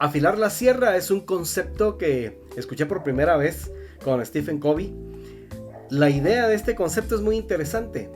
Afilar la sierra es un concepto que escuché por primera vez con Stephen Covey. La idea de este concepto es muy interesante.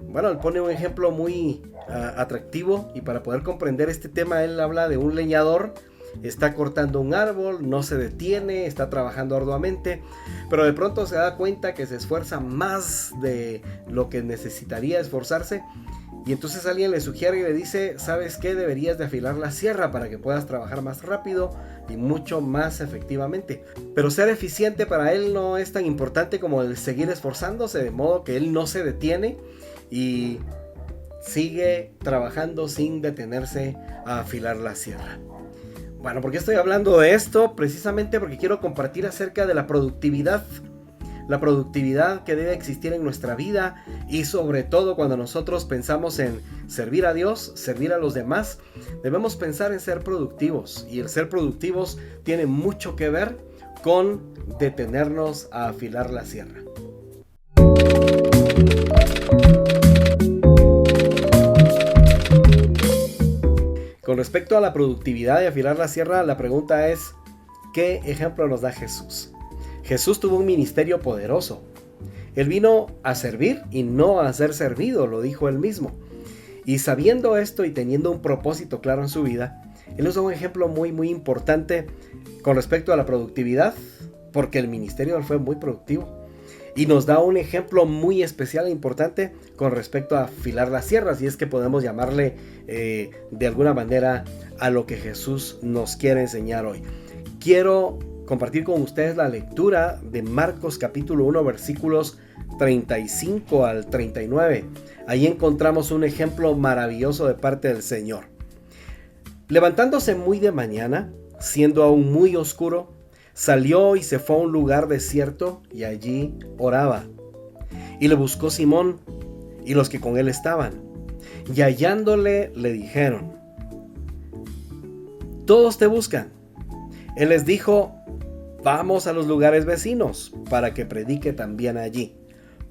Bueno, él pone un ejemplo muy atractivo, y para poder comprender este tema él habla de un leñador. Está cortando un árbol, no se detiene, está trabajando arduamente, pero de pronto se da cuenta que se esfuerza más de lo que necesitaría esforzarse, y entonces alguien le sugiere y le dice: ¿sabes qué? Deberías de afilar la sierra para que puedas trabajar más rápido y mucho más efectivamente. Pero ser eficiente para él no es tan importante como el seguir esforzándose, de modo que él no se detiene y sigue trabajando sin detenerse a afilar la sierra. Bueno, ¿por qué estoy hablando de esto? Precisamente porque quiero compartir acerca de la productividad que debe existir en nuestra vida, y sobre todo cuando nosotros pensamos en servir a Dios, servir a los demás, debemos pensar en ser productivos, y el ser productivos tiene mucho que ver con detenernos a afilar la sierra. Con respecto a la productividad y afilar la sierra, la pregunta es: ¿qué ejemplo nos da Jesús? Jesús tuvo un ministerio poderoso. Él vino a servir y no a ser servido, lo dijo él mismo. Y sabiendo esto y teniendo un propósito claro en su vida, él nos da un ejemplo muy importante con respecto a la productividad, porque el ministerio de él fue muy productivo. Y nos da un ejemplo muy especial e importante con respecto a afilar las sierras, y es que podemos llamarle de alguna manera a lo que Jesús nos quiere enseñar hoy. Quiero compartir con ustedes la lectura de Marcos capítulo 1 versículos 35 al 39. Ahí encontramos un ejemplo maravilloso de parte del Señor. Levantándose muy de mañana, siendo aún muy oscuro, salió y se fue a un lugar desierto y allí oraba. Y le buscó Simón y los que con él estaban, y hallándole le dijeron: todos te buscan. Él les dijo: vamos a los lugares vecinos para que predique también allí,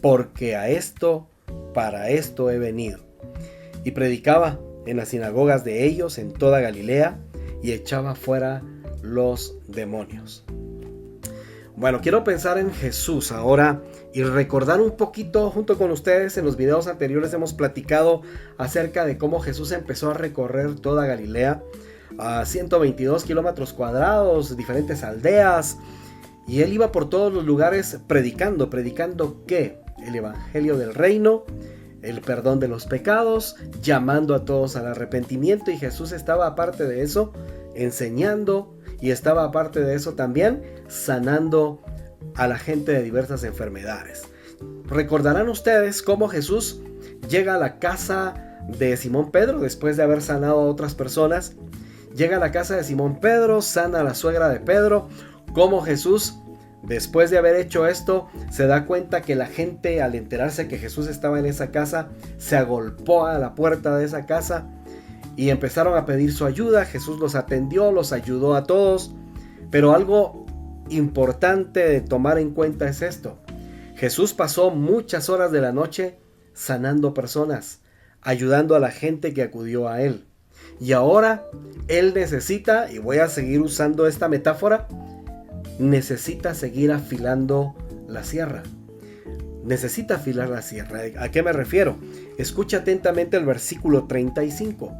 porque para esto he venido. Y predicaba en las sinagogas de ellos en toda Galilea, y echaba fuera los demonios. Bueno, quiero pensar en Jesús ahora y recordar un poquito junto con ustedes. En los videos anteriores hemos platicado acerca de cómo Jesús empezó a recorrer toda Galilea, a 122 kilómetros cuadrados, diferentes aldeas, y él iba por todos los lugares predicando ¿qué? El evangelio del reino, el perdón de los pecados, llamando a todos al arrepentimiento. Y Jesús estaba, aparte de eso, enseñando, y estaba, aparte de eso, también sanando a la gente de diversas enfermedades. Recordarán ustedes cómo Jesús llega a la casa de Simón Pedro después de haber sanado a otras personas. Llega a la casa de Simón Pedro, sana a la suegra de Pedro. Cómo Jesús, después de haber hecho esto, se da cuenta que la gente, al enterarse que Jesús estaba en esa casa, se agolpó a la puerta de esa casa y empezaron a pedir su ayuda. Jesús los atendió, los ayudó a todos. Pero algo importante de tomar en cuenta es esto: Jesús pasó muchas horas de la noche sanando personas, ayudando a la gente que acudió a él. Y ahora él necesita, y voy a seguir usando esta metáfora, necesita seguir afilando la sierra. Necesita afilar la sierra. ¿A qué me refiero? Escucha atentamente el versículo 35.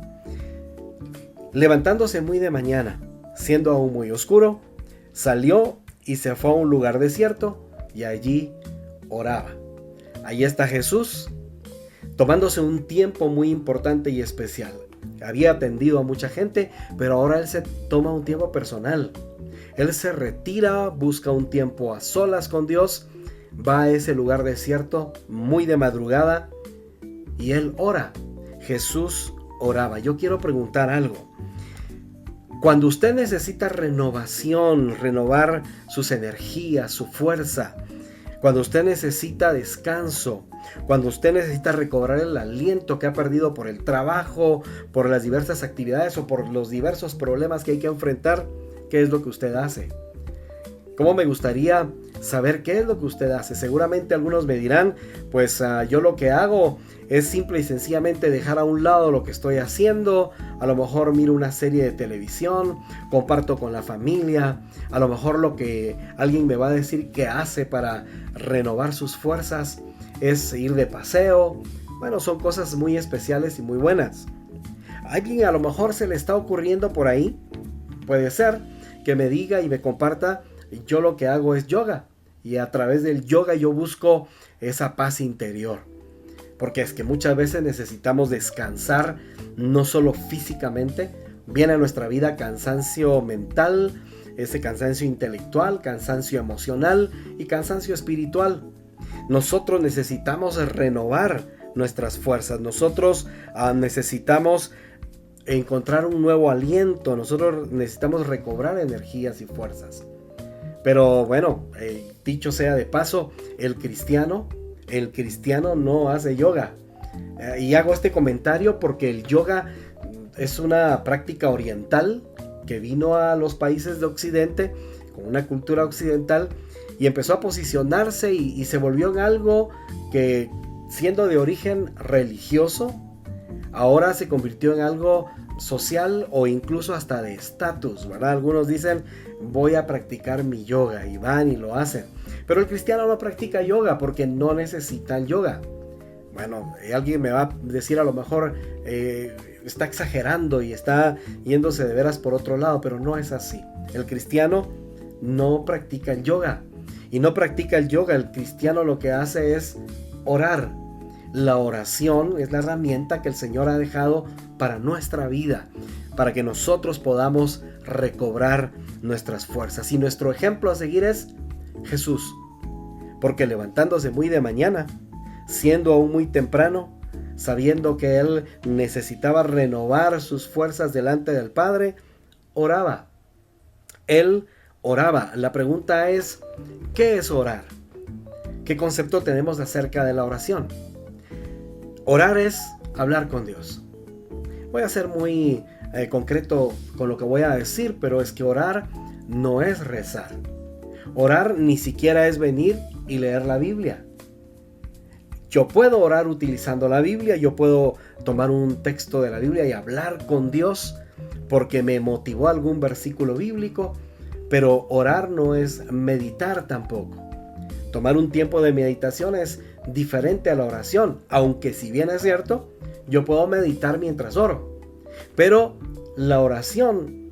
Levantándose muy de mañana, siendo aún muy oscuro, salió y se fue a un lugar desierto y allí oraba. Allí está Jesús, tomándose un tiempo muy importante y especial. Había atendido a mucha gente, pero ahora él se toma un tiempo personal. Él se retira, busca un tiempo a solas con Dios, va a ese lugar desierto muy de madrugada y él ora. Jesús oraba. Yo quiero preguntar algo. Cuando usted necesita renovación, renovar sus energías, su fuerza, cuando usted necesita descanso, cuando usted necesita recobrar el aliento que ha perdido por el trabajo, por las diversas actividades o por los diversos problemas que hay que enfrentar, ¿qué es lo que usted hace? ¿Cómo me gustaría saber qué es lo que usted hace. Seguramente algunos me dirán, pues yo lo que hago es simple y sencillamente dejar a un lado lo que estoy haciendo. A lo mejor miro una serie de televisión, comparto con la familia. A lo mejor lo que alguien me va a decir que hace para renovar sus fuerzas es ir de paseo. Bueno, son cosas muy especiales y muy buenas. A alguien a lo mejor se le está ocurriendo por ahí, puede ser, que me diga y me comparta, yo lo que hago es yoga. Y a través del yoga yo busco esa paz interior. Porque es que muchas veces necesitamos descansar, no solo físicamente, viene a nuestra vida cansancio mental, ese cansancio intelectual, cansancio emocional y cansancio espiritual. Nosotros necesitamos renovar nuestras fuerzas, nosotros necesitamos encontrar un nuevo aliento, nosotros necesitamos recobrar energías y fuerzas. Pero bueno, dicho sea de paso, el cristiano no hace yoga. Y hago este comentario porque el yoga es una práctica oriental que vino a los países de Occidente con una cultura occidental y empezó a posicionarse y se volvió en algo que, siendo de origen religioso, ahora se convirtió en algo social o incluso hasta de estatus, ¿verdad? Algunos dicen, voy a practicar mi yoga, y van y lo hacen. Pero el cristiano no practica yoga porque no necesitan yoga. Bueno, alguien me va a decir a lo mejor, está exagerando y está yéndose de veras por otro lado, pero no es así. El cristiano no practica el yoga. Y no practica el yoga, el cristiano lo que hace es orar. La oración es la herramienta que el Señor ha dejado para nuestra vida, para que nosotros podamos recobrar nuestras fuerzas. Y nuestro ejemplo a seguir es Jesús, porque levantándose muy de mañana, siendo aún muy temprano, sabiendo que Él necesitaba renovar sus fuerzas delante del Padre, oraba. Él oraba. La pregunta es, ¿qué es orar? ¿Qué concepto tenemos acerca de la oración? Orar es hablar con Dios. Voy a ser muy concreto con lo que voy a decir, pero es que orar no es rezar. Orar ni siquiera es venir y leer la Biblia. Yo puedo orar utilizando la Biblia, yo puedo tomar un texto de la Biblia y hablar con Dios porque me motivó algún versículo bíblico, pero orar no es meditar tampoco. Tomar un tiempo de meditación es diferente a la oración, aunque si bien es cierto, yo puedo meditar mientras oro. Pero la oración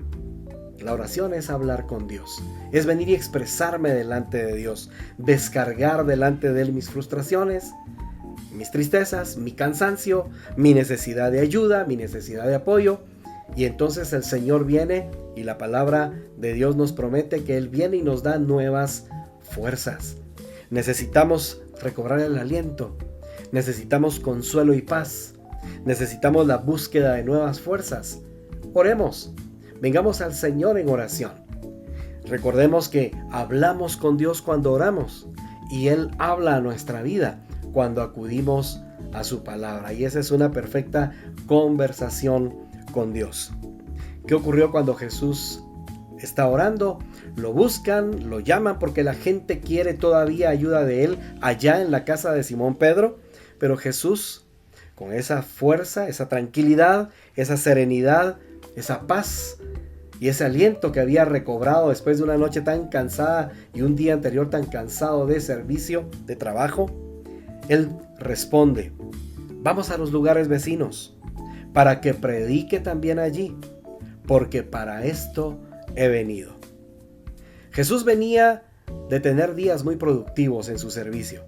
es hablar con Dios, es venir y expresarme delante de Dios, descargar delante de Él mis frustraciones, mis tristezas, mi cansancio, mi necesidad de ayuda, mi necesidad de apoyo. Y entonces el Señor viene y la palabra de Dios nos promete que Él viene y nos da nuevas fuerzas. Necesitamos recobrar el aliento, necesitamos consuelo y paz, necesitamos la búsqueda de nuevas fuerzas. Oremos, vengamos al Señor en oración. Recordemos que hablamos con Dios cuando oramos y Él habla a nuestra vida cuando acudimos a su palabra. Y esa es una perfecta conversación con Dios. ¿Qué ocurrió cuando Jesús está orando? Lo buscan, lo llaman porque la gente quiere todavía ayuda de Él allá en la casa de Simón Pedro. Pero Jesús, con esa fuerza, esa tranquilidad, esa serenidad, esa paz y ese aliento que había recobrado después de una noche tan cansada y un día anterior tan cansado de servicio, de trabajo, Él responde, vamos a los lugares vecinos para que predique también allí, porque para esto he venido. Jesús venía de tener días muy productivos en su servicio.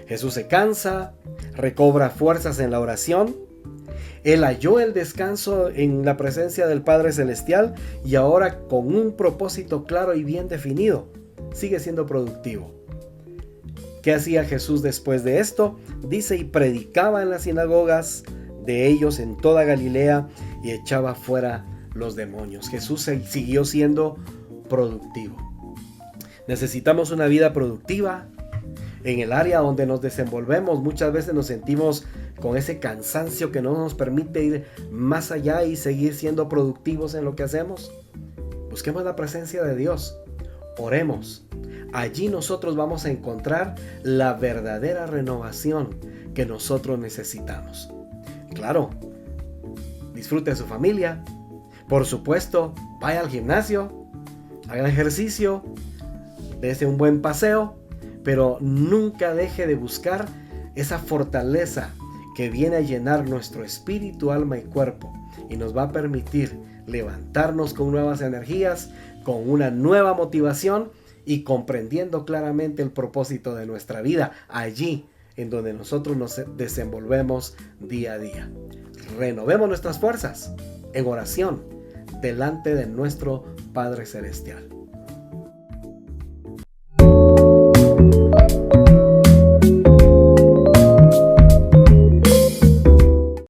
Jesús se cansa, recobra fuerzas en la oración. Él halló el descanso en la presencia del Padre Celestial y ahora con un propósito claro y bien definido, sigue siendo productivo. ¿Qué hacía Jesús después de esto? Dice, y predicaba en las sinagogas de ellos en toda Galilea y echaba fuera los demonios. Jesús siguió siendo productivo. Necesitamos una vida productiva. En el área donde nos desenvolvemos muchas veces nos sentimos con ese cansancio que no nos permite ir más allá y seguir siendo productivos en lo que hacemos. Busquemos la presencia de Dios. Oremos. Allí nosotros vamos a encontrar la verdadera renovación que nosotros necesitamos. Claro, disfrute de su familia. Por supuesto, vaya al gimnasio, haga ejercicio, dése un buen paseo, pero nunca deje de buscar esa fortaleza que viene a llenar nuestro espíritu, alma y cuerpo y nos va a permitir levantarnos con nuevas energías, con una nueva motivación y comprendiendo claramente el propósito de nuestra vida allí en donde nosotros nos desenvolvemos día a día. Renovemos nuestras fuerzas en oración delante de nuestro Padre Celestial.